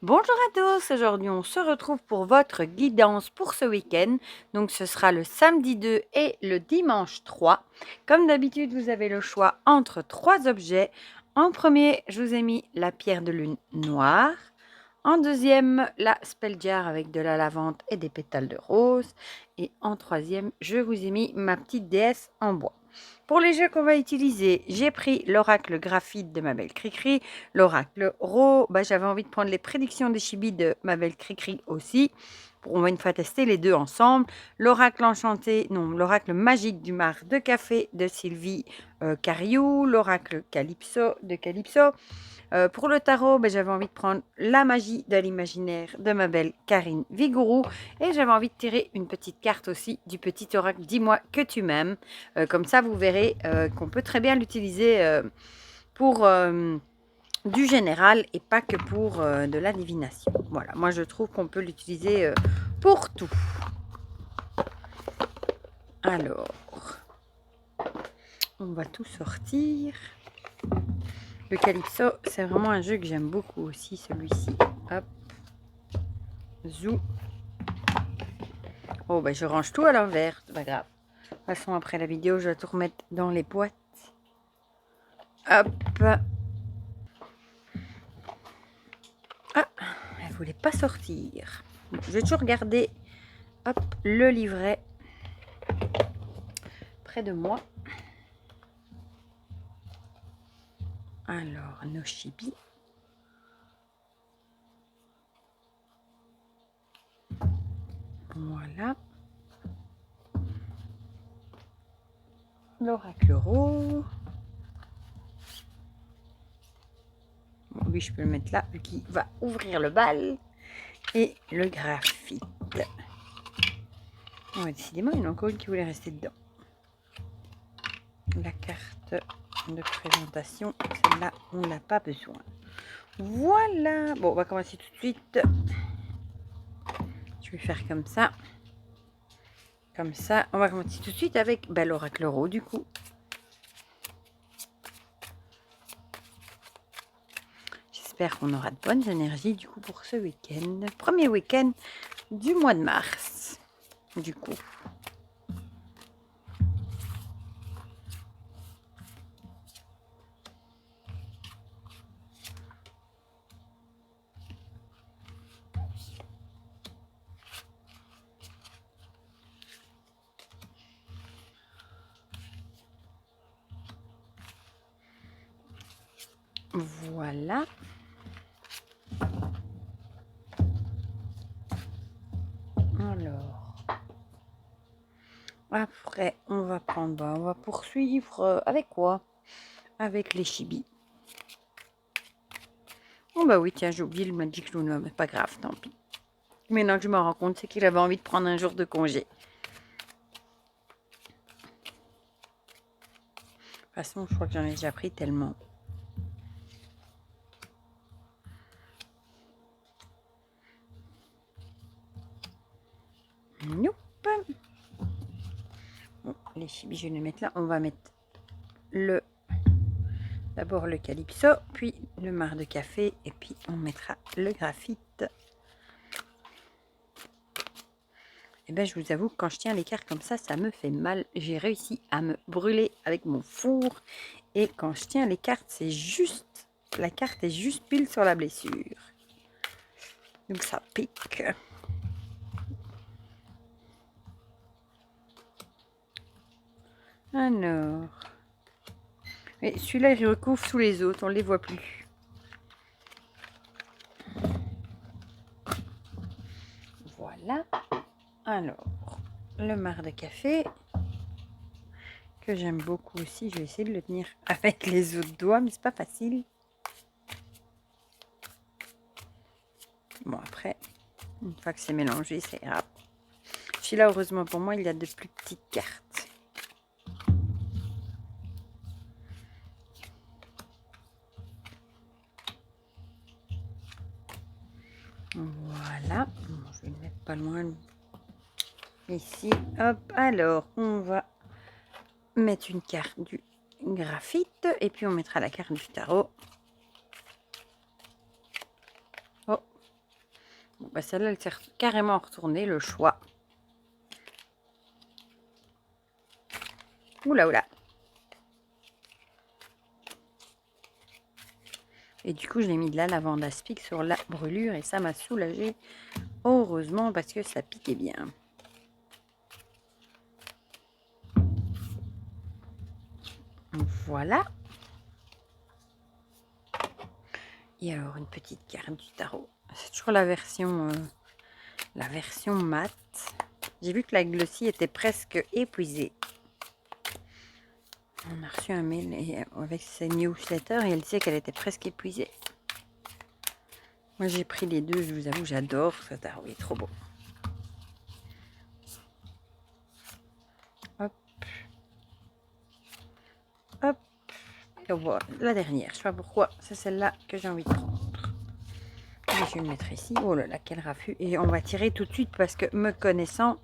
Bonjour à tous, aujourd'hui on se retrouve pour votre guidance pour ce week-end. Donc ce sera le samedi 2 et le dimanche 3. Comme d'habitude, vous avez le choix entre trois objets. En premier, je vous ai mis la pierre de lune noire. En deuxième, la spell jar avec de la lavande et des pétales de rose. Et en troisième, je vous ai mis ma petite déesse en bois. Pour les jeux qu'on va utiliser, j'ai pris l'oracle graphite de ma belle Cricri, l'oracle Ro. J'avais envie de prendre les prédictions des chibis de ma belle Cricri aussi. On va une fois tester les deux ensemble. L'oracle enchanté, non, l'oracle magique du mar de café de Sylvie Cariou, l'oracle Calypso de Calypso. Pour le tarot, j'avais envie de prendre la magie de l'imaginaire de ma belle Karine Vigourou. Et j'avais envie de tirer une petite carte aussi du petit oracle Dis-moi que tu m'aimes. Comme ça, vous verrez qu'on peut très bien l'utiliser pour du général et pas que pour de la divination. Voilà, moi je trouve qu'on peut l'utiliser pour tout. Alors, on va tout sortir. Le Calypso, c'est vraiment un jeu que j'aime beaucoup aussi, celui-ci. Hop. Zou. Oh, je range tout à l'envers, c'est pas grave. De toute façon, après la vidéo, je vais tout remettre dans les boîtes. Hop. Ah, elle voulait pas sortir. Je vais toujours garder, hop, le livret près de moi. Alors, nos chibis. Voilà. L'oracle Ro. Bon, lui, je peux le mettre là, vu qu'il va ouvrir le bal. Et le graphite. Oh, décidément, il y en a encore une qui voulait rester dedans. La carte de présentation, celle-là, on n'a pas besoin. Voilà. Bon, on va commencer tout de suite. Je vais faire comme ça. Comme ça. On va commencer tout de suite avec l'oracle Ro, du coup. J'espère qu'on aura de bonnes énergies, du coup, pour ce week-end. Premier week-end du mois de mars, du coup. Voilà. Alors, après, on va prendre, on va poursuivre avec quoi? Avec les chibis. Oh oui, tiens, j'ai oublié le Magic Luna, mais pas grave, tant pis. Maintenant que je me rends compte, c'est qu'il avait envie de prendre un jour de congé. De toute façon, je crois que j'en ai déjà pris tellement. Nope. Bon, les chibis, je vais les mettre là. On va mettre d'abord le Calypso, puis le mar de café, et puis on mettra le graphite. Et je vous avoue que quand je tiens les cartes comme ça me fait mal. J'ai réussi à me brûler avec mon four. Et quand je tiens les cartes, c'est juste... La carte est juste pile sur la blessure. Donc ça pique. Alors... Et celui-là, il recouvre sous les autres. On ne les voit plus. Voilà. Alors, le mar de café, que j'aime beaucoup aussi. Je vais essayer de le tenir avec les autres doigts, mais c'est pas facile. Bon, après, une fois que c'est mélangé, ça ira. Celui-là, heureusement pour moi, il y a de plus petites cartes. Voilà. Bon, je vais le mettre pas loin. Ici, hop. Alors, on va mettre une carte du graphite. Et puis, on mettra la carte du tarot. Oh, Bon, bah, celle-là, elle s'est carrément retournée, le choix. Oula, oula. Et du coup, je l'ai mis de la lavande aspic sur la brûlure et ça m'a soulagée. Heureusement, parce que ça piquait bien. Voilà. Et alors, une petite carte du tarot. C'est toujours la version mate. J'ai vu que la glossy était presque épuisée. On a reçu un mail avec ses newsletters et elle disait qu'elle était presque épuisée. Moi, j'ai pris les deux, je vous avoue, j'adore ce tarot, il est trop beau. Hop. Hop. Et voilà, la dernière. Je sais pas pourquoi, c'est celle-là que j'ai envie de prendre. Et je vais le mettre ici. Oh là là, quel raffut. Et on va tirer tout de suite parce que me connaissant,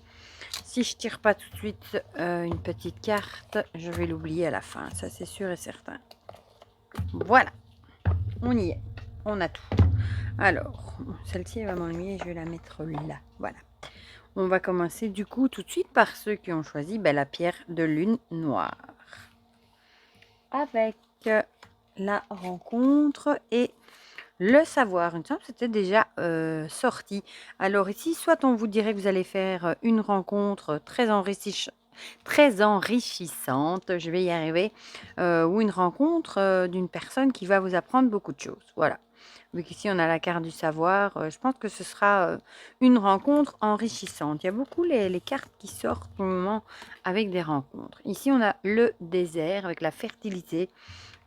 si je tire pas tout de suite une petite carte, je vais l'oublier à la fin. Ça, c'est sûr et certain. Voilà. On y est. On a tout. Alors, celle-ci va m'ennuyer. Je vais la mettre là. Voilà. On va commencer du coup tout de suite par ceux qui ont choisi la pierre de lune noire. Avec la rencontre et le savoir. Une semble c'était déjà sorti. Alors ici, soit on vous dirait que vous allez faire une rencontre très enrichissante, je vais y arriver, ou une rencontre d'une personne qui va vous apprendre beaucoup de choses. Voilà. Vu qu'ici on a la carte du savoir, je pense que ce sera une rencontre enrichissante. Il y a beaucoup les cartes qui sortent pour le moment avec des rencontres. Ici on a le désert avec la fertilité.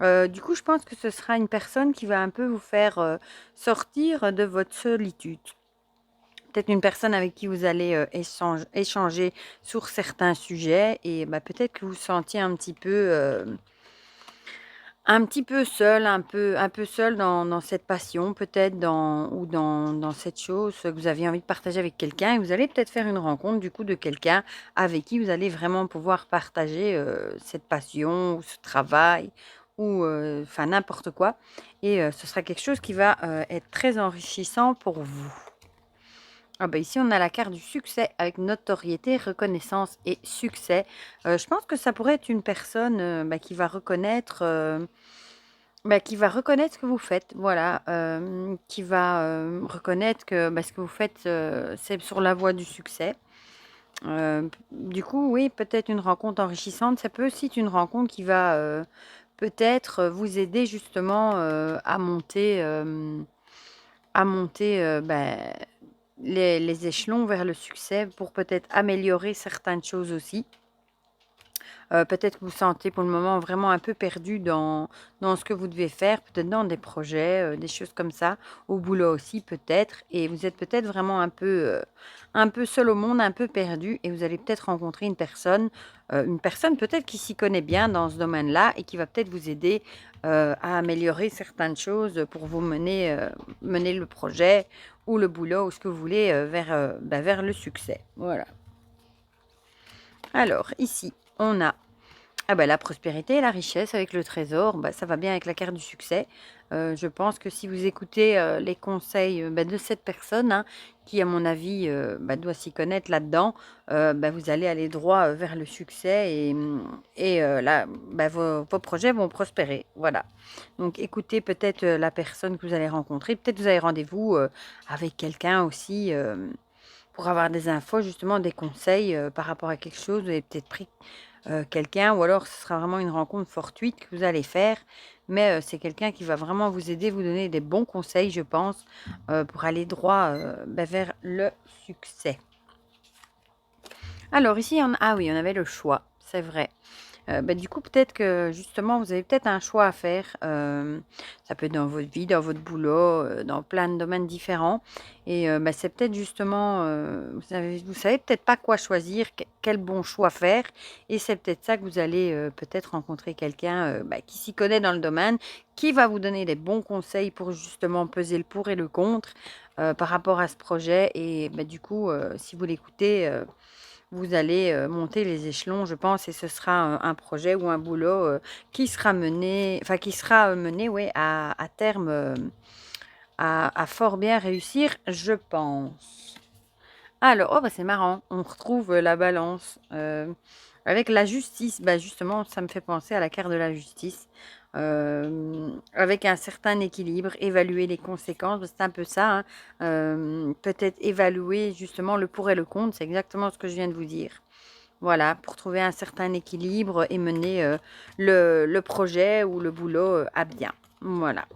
Du coup, je pense que ce sera une personne qui va un peu vous faire sortir de votre solitude. Peut-être une personne avec qui vous allez échanger sur certains sujets et peut-être que vous vous sentiez un petit peu seul, un peu seul dans cette passion, peut-être dans cette chose que vous aviez envie de partager avec quelqu'un. Et vous allez peut-être faire une rencontre du coup de quelqu'un avec qui vous allez vraiment pouvoir partager cette passion ou ce travail ou enfin n'importe quoi. Et ce sera quelque chose qui va être très enrichissant pour vous. Ah ici, on a la carte du succès avec notoriété, reconnaissance et succès. Je pense que ça pourrait être une personne qui va reconnaître ce que vous faites, voilà, qui va reconnaître que ce que vous faites, c'est sur la voie du succès. Du coup, oui, peut-être une rencontre enrichissante. Ça peut aussi être une rencontre qui va peut-être vous aider justement à monter les échelons vers le succès pour peut-être améliorer certaines choses aussi. Peut-être que vous vous sentez pour le moment vraiment un peu perdu dans ce que vous devez faire, peut-être dans des projets, des choses comme ça, au boulot aussi peut-être, et vous êtes peut-être vraiment un peu seul au monde, un peu perdu, et vous allez peut-être rencontrer une personne peut-être qui s'y connaît bien dans ce domaine-là et qui va peut-être vous aider à améliorer certaines choses pour vous mener le projet ou le boulot ou ce que vous voulez vers le succès. Voilà. Alors ici, on a la prospérité et la richesse avec le trésor, ça va bien avec la carte du succès. Je pense que si vous écoutez les conseils de cette personne, hein, qui à mon avis doit s'y connaître là-dedans, vous allez aller droit vers le succès et là, vos projets vont prospérer. Voilà. Donc écoutez peut-être la personne que vous allez rencontrer. Peut-être vous avez rendez-vous avec quelqu'un aussi pour avoir des infos, justement des conseils par rapport à quelque chose. Vous avez peut-être pris quelqu'un ou alors ce sera vraiment une rencontre fortuite que vous allez faire. Mais c'est quelqu'un qui va vraiment vous aider, vous donner des bons conseils, je pense, pour aller droit vers le succès. Alors ici, ah oui, on avait le choix, c'est vrai. Du coup, peut-être que justement, vous avez peut-être un choix à faire. Ça peut être dans votre vie, dans votre boulot, dans plein de domaines différents. Et c'est peut-être justement, vous savez peut-être pas quoi choisir, quel bon choix faire. Et c'est peut-être ça que vous allez peut-être rencontrer quelqu'un qui s'y connaît dans le domaine, qui va vous donner des bons conseils pour justement peser le pour et le contre par rapport à ce projet. Et du coup, si vous l'écoutez, vous allez monter les échelons, je pense, et ce sera un projet ou un boulot qui sera mené, ouais, à terme à fort bien réussir, je pense. Alors, oh bah c'est marrant, on retrouve la balance avec la justice. Bah justement, ça me fait penser à la carte de la justice. Avec un certain équilibre, évaluer les conséquences, bah, c'est un peu ça, hein. Peut-être évaluer justement le pour et le contre, c'est exactement ce que je viens de vous dire. Voilà, pour trouver un certain équilibre et mener le projet ou le boulot à bien. Voilà.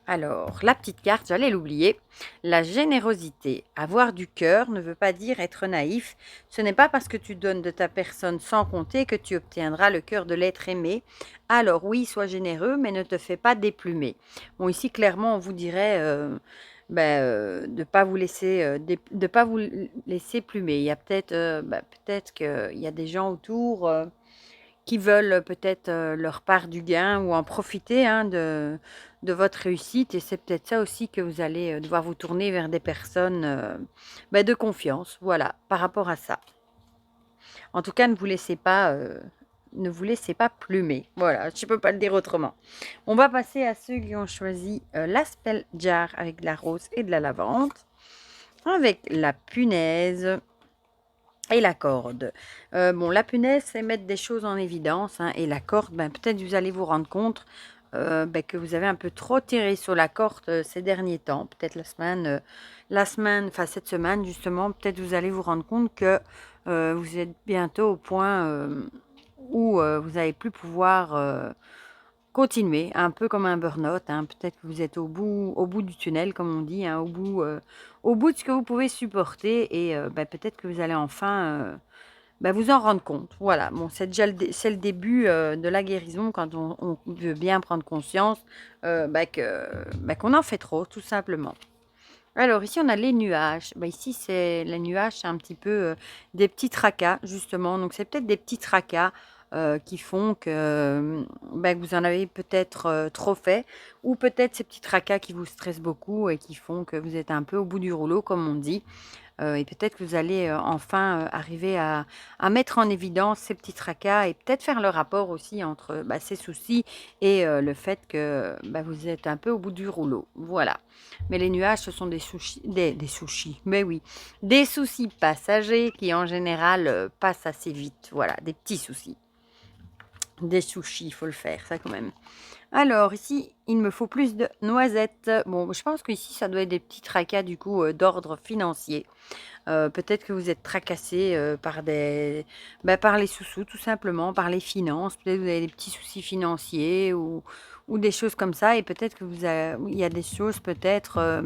Alors, la petite carte, j'allais l'oublier. La générosité. Avoir du cœur ne veut pas dire être naïf. Ce n'est pas parce que tu donnes de ta personne sans compter que tu obtiendras le cœur de l'être aimé. Alors oui, sois généreux, mais ne te fais pas déplumer. Bon, ici, clairement, on vous dirait de pas vous laisser, de pas vous laisser plumer. Il y a peut-être peut-être qu'il y a des gens autour qui veulent peut-être leur part du gain ou en profiter, hein, de votre réussite. Et c'est peut-être ça aussi que vous allez devoir vous tourner vers des personnes de confiance, voilà, par rapport à ça. En tout cas, ne vous laissez pas plumer. Voilà, je ne peux pas le dire autrement. On va passer à ceux qui ont choisi la spell jar avec de la rose et de la lavande, avec la punaise et la corde. Bon, la punaise, c'est mettre des choses en évidence, hein, et la corde, peut-être vous allez vous rendre compte que vous avez un peu trop tiré sur la corde ces derniers temps. Peut-être enfin cette semaine justement, peut-être vous allez vous rendre compte que vous êtes bientôt au point où vous n'allez plus pouvoir continuer, un peu comme un burn-out, hein. Peut-être que vous êtes au bout du tunnel, comme on dit, hein, au bout de ce que vous pouvez supporter et peut-être que vous allez enfin vous en rendre compte. Voilà, bon, c'est déjà c'est le début de la guérison quand on veut bien prendre conscience qu'on en fait trop, tout simplement. Alors ici, on a les nuages. Ici, les nuages, c'est un petit peu des petits tracas, justement. Donc, c'est peut-être des petits tracas qui font que vous en avez peut-être trop fait, ou peut-être ces petits tracas qui vous stressent beaucoup et qui font que vous êtes un peu au bout du rouleau, comme on dit. Et peut-être que vous allez enfin arriver à mettre en évidence ces petits tracas et peut-être faire le rapport aussi entre ces soucis et le fait que vous êtes un peu au bout du rouleau. Voilà. Mais les nuages, ce sont des soucis, mais oui, des soucis passagers qui en général passent assez vite. Voilà, des petits soucis. Des sushis, il faut le faire, ça quand même. Alors ici, il me faut plus de noisettes. Bon, je pense qu'ici, ça doit être des petits tracas du coup d'ordre financier. Peut-être que vous êtes tracassé par les sous-sous, tout simplement, par les finances. Peut-être que vous avez des petits soucis financiers ou des choses comme ça. Et peut-être que il y a des choses peut-être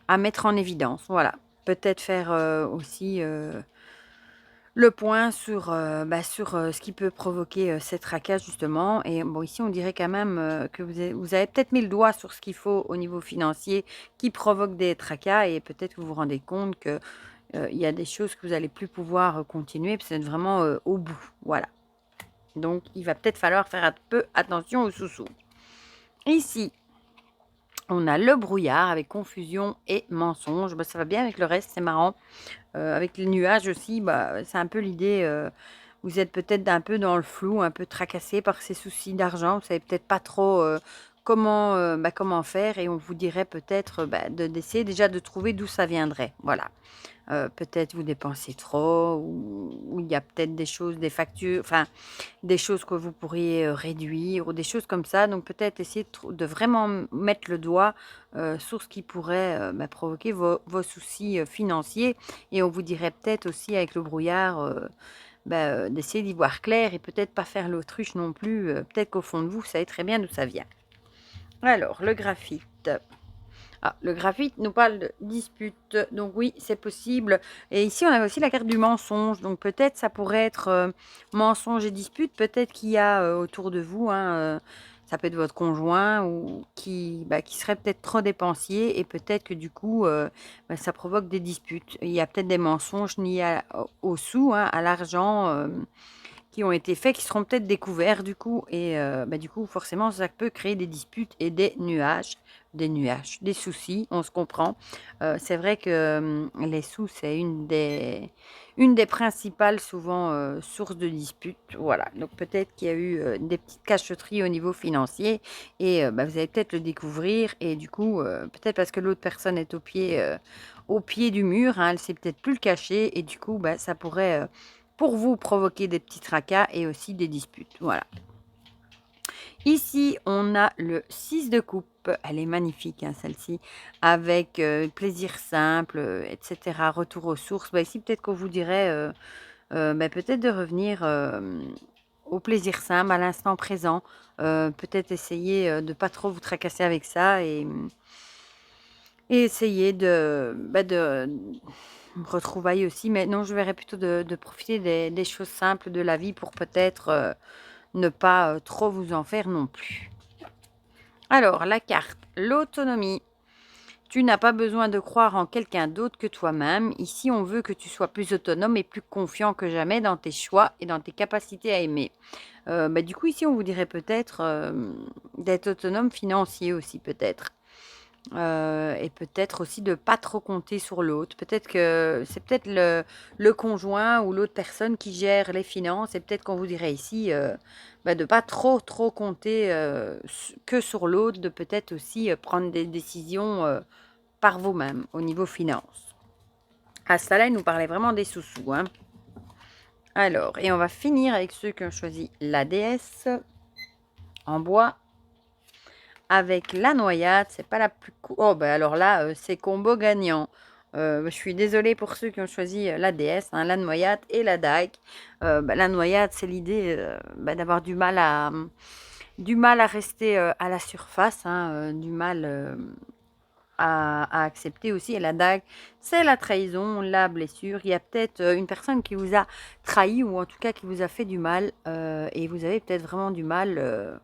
à mettre en évidence. Voilà. Peut-être faire aussi le point sur ce qui peut provoquer ces tracas, justement. Et bon, ici, on dirait quand même que vous avez peut-être mis le doigt sur ce qu'il faut au niveau financier qui provoque des tracas. Et peut-être que vous vous rendez compte que il y a des choses que vous allez plus pouvoir continuer parce que vous êtes vraiment au bout. Voilà. Donc, il va peut-être falloir faire un peu attention aux sous-sous. Ici, on a le brouillard avec confusion et mensonge. Ça va bien avec le reste, c'est marrant. Avec les nuages aussi, c'est un peu l'idée. Vous êtes peut-être un peu dans le flou, un peu tracassé par ces soucis d'argent. Vous savez peut-être pas trop comment faire et on vous dirait peut-être d'essayer déjà de trouver d'où ça viendrait. Voilà. Peut-être vous dépensez trop ou il y a peut-être des choses, des factures, enfin des choses que vous pourriez réduire ou des choses comme ça. Donc peut-être essayer de vraiment mettre le doigt sur ce qui pourrait provoquer vos soucis financiers. Et on vous dirait peut-être aussi avec le brouillard d'essayer d'y voir clair et peut-être pas faire l'autruche non plus. Peut-être qu'au fond de vous, vous savez très bien d'où ça vient. Alors, le graphite. Ah, le graphite nous parle de dispute, donc oui, c'est possible. Et ici, on a aussi la carte du mensonge, donc peut-être ça pourrait être mensonge et dispute. Peut-être qu'il y a autour de vous, hein, ça peut être votre conjoint ou qui serait peut-être trop dépensier et peut-être que du coup, ça provoque des disputes. Il y a peut-être des mensonges liés aux sous, hein, à l'argent qui ont été faits, qui seront peut-être découverts du coup. Et du coup, forcément, ça peut créer des disputes et des soucis, on se comprend. C'est vrai que les sous, c'est une des principales souvent sources de disputes. Voilà, donc peut-être qu'il y a eu des petites cachotteries au niveau financier et vous allez peut-être le découvrir et du coup, peut-être parce que l'autre personne est au pied du mur, hein, elle sait peut-être plus le cacher et du coup, ça pourrait pour vous provoquer des petits tracas et aussi des disputes. Voilà. Ici, on a le 6 de coupe. Elle est magnifique, hein, celle-ci, avec plaisir simple, etc. Retour aux sources. Ici, peut-être qu'on vous dirait peut-être de revenir au plaisir simple, à l'instant présent. Peut-être essayer de ne pas trop vous tracasser avec ça et essayer de retrouvailles aussi. Mais non, je verrais plutôt de profiter des choses simples de la vie pour peut-être ne pas trop vous en faire non plus. Alors, la carte, l'autonomie. Tu n'as pas besoin de croire en quelqu'un d'autre que toi-même. Ici, on veut que tu sois plus autonome et plus confiant que jamais dans tes choix et dans tes capacités à aimer. Du coup, ici, on vous dirait peut-être d'être autonome financier aussi, peut-être. Et peut-être aussi de pas trop compter sur l'autre. Peut-être que c'est peut-être le conjoint ou l'autre personne qui gère les finances et peut-être qu'on vous dirait ici de pas trop compter que sur l'autre, de peut-être aussi prendre des décisions par vous-même au niveau finance. À ça là, il nous parlait vraiment des sous-sous. Hein. Alors, et on va finir avec ceux qui ont choisi la déesse en bois. Avec la noyade, c'est pas la plus cool. Oh, alors là, c'est combo gagnant. Je suis désolée pour ceux qui ont choisi la déesse, hein, la noyade et la dague. La noyade, c'est l'idée d'avoir du mal à rester à la surface, hein, du mal à accepter aussi. Et la dague, c'est la trahison, la blessure. Il y a peut-être une personne qui vous a trahi ou en tout cas qui vous a fait du mal et vous avez peut-être vraiment du mal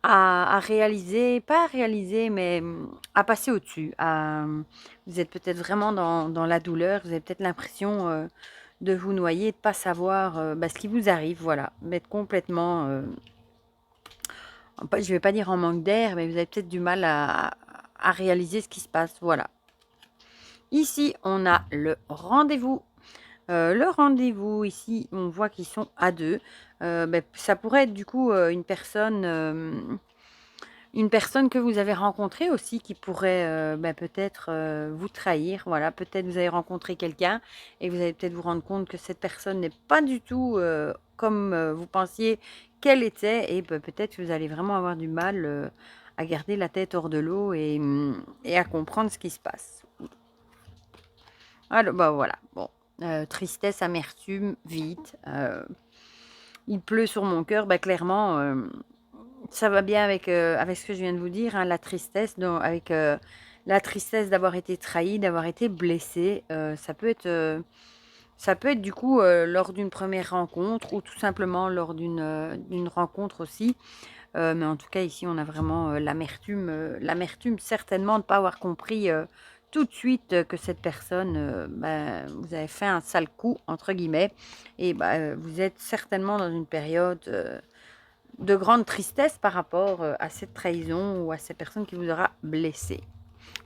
à réaliser, pas à réaliser, mais à passer au-dessus. Vous êtes peut-être vraiment dans la douleur, vous avez peut-être l'impression de vous noyer, de ne pas savoir ce qui vous arrive, voilà, d'être complètement, je ne vais pas dire en manque d'air, mais vous avez peut-être du mal à réaliser ce qui se passe, voilà. Ici, on a le rendez-vous. Le rendez-vous, ici, on voit qu'ils sont à deux. Ça pourrait être du coup une personne que vous avez rencontrée aussi qui pourrait peut-être vous trahir. Voilà, peut-être vous avez rencontré quelqu'un et vous allez peut-être vous rendre compte que cette personne n'est pas du tout comme vous pensiez qu'elle était et peut-être que vous allez vraiment avoir du mal à garder la tête hors de l'eau et à comprendre ce qui se passe. Alors, voilà, bon, tristesse, amertume, vite. Il pleut sur mon cœur, clairement. Ça va bien avec ce que je viens de vous dire, hein, la tristesse, avec la tristesse d'avoir été trahi, d'avoir été blessé. Ça peut être du coup lors d'une première rencontre ou tout simplement lors d'une rencontre aussi. Mais en tout cas, ici, on a vraiment l'amertume certainement de ne pas avoir compris tout de suite que cette personne, vous avez fait un sale coup, entre guillemets, et vous êtes certainement dans une période de grande tristesse par rapport à cette trahison ou à cette personne qui vous aura blessé.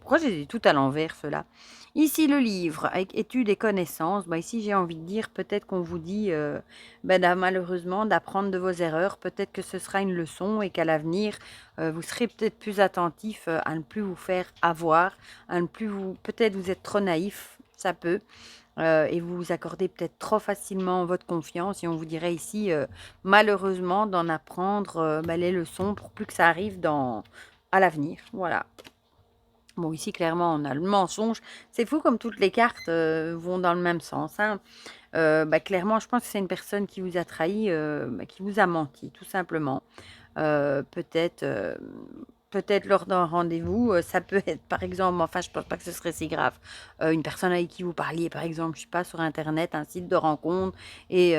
Pourquoi j'ai dit tout à l'envers, cela? Ici, le livre, avec études et connaissances. Ici, j'ai envie de dire, peut-être qu'on vous dit, malheureusement, d'apprendre de vos erreurs. Peut-être que ce sera une leçon et qu'à l'avenir, vous serez peut-être plus attentif à ne plus vous faire avoir, à ne plus vous... Peut-être vous êtes trop naïf, ça peut. Et vous vous accordez peut-être trop facilement votre confiance. Et on vous dirait ici, malheureusement, d'en apprendre les leçons pour plus que ça arrive à l'avenir. Voilà. Bon, ici, clairement, on a le mensonge. C'est fou comme toutes les cartes vont dans le même sens. Hein. Clairement, je pense que c'est une personne qui vous a trahi, qui vous a menti, tout simplement. Peut-être peut-être lors d'un rendez-vous, ça peut être par exemple, enfin je pense pas que ce serait si grave, une personne avec qui vous parliez par exemple, je sais pas, sur internet, un site de rencontre et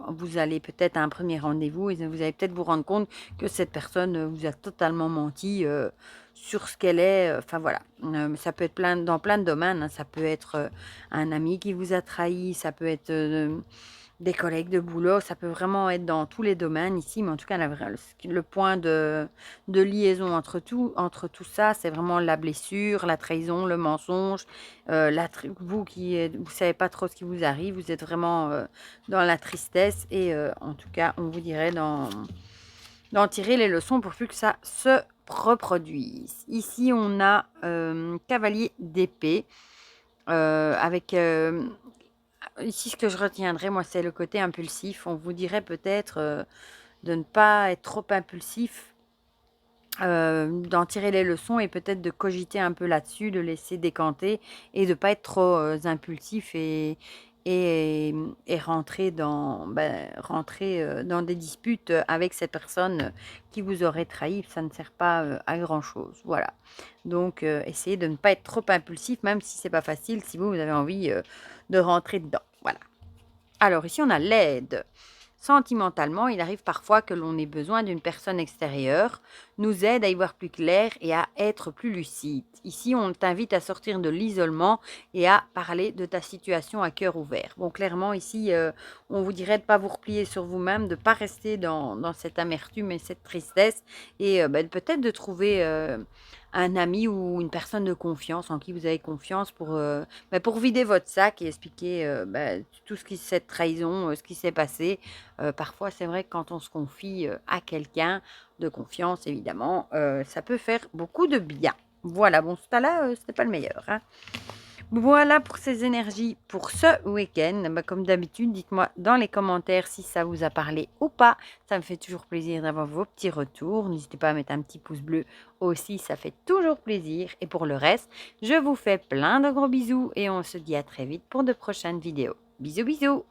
vous allez peut-être à un premier rendez-vous et vous allez peut-être vous rendre compte que cette personne vous a totalement menti sur ce qu'elle est, enfin voilà. Ça peut être dans plein de domaines, hein. Ça peut être un ami qui vous a trahi, ça peut être des collègues de boulot. Ça peut vraiment être dans tous les domaines ici, mais en tout cas, le point de liaison entre tout ça, c'est vraiment la blessure, la trahison, le mensonge. Vous savez pas trop ce qui vous arrive, vous êtes vraiment dans la tristesse et en tout cas, on vous dirait d'en tirer les leçons pour plus que ça se reproduise. Ici, on a cavalier d'épée avec ici, ce que je retiendrai, moi, c'est le côté impulsif. On vous dirait peut-être de ne pas être trop impulsif, d'en tirer les leçons et peut-être de cogiter un peu là-dessus, de laisser décanter et de ne pas être trop impulsif et rentrer dans des disputes avec cette personne qui vous aurait trahi. Ça ne sert pas à grand-chose. Voilà. Donc, essayez de ne pas être trop impulsif, même si c'est pas facile, si vous avez envie de rentrer dedans. Voilà. Alors ici, on a l'aide. Sentimentalement, il arrive parfois que l'on ait besoin d'une personne extérieure, nous aide à y voir plus clair et à être plus lucide. Ici, on t'invite à sortir de l'isolement et à parler de ta situation à cœur ouvert. Bon, clairement, ici, on vous dirait de ne pas vous replier sur vous-même, de ne pas rester dans cette amertume et cette tristesse et peut-être de trouver un ami ou une personne de confiance en qui vous avez confiance pour vider votre sac et expliquer tout ce qui cette trahison, ce qui s'est passé. Parfois, c'est vrai que quand on se confie à quelqu'un de confiance, évidemment, ça peut faire beaucoup de bien. Voilà, bon, ce tas-là, c'était pas le meilleur. Hein. Voilà pour ces énergies pour ce week-end. Comme d'habitude, dites-moi dans les commentaires si ça vous a parlé ou pas. Ça me fait toujours plaisir d'avoir vos petits retours. N'hésitez pas à mettre un petit pouce bleu aussi, ça fait toujours plaisir. Et pour le reste, je vous fais plein de gros bisous et on se dit à très vite pour de prochaines vidéos. Bisous, bisous!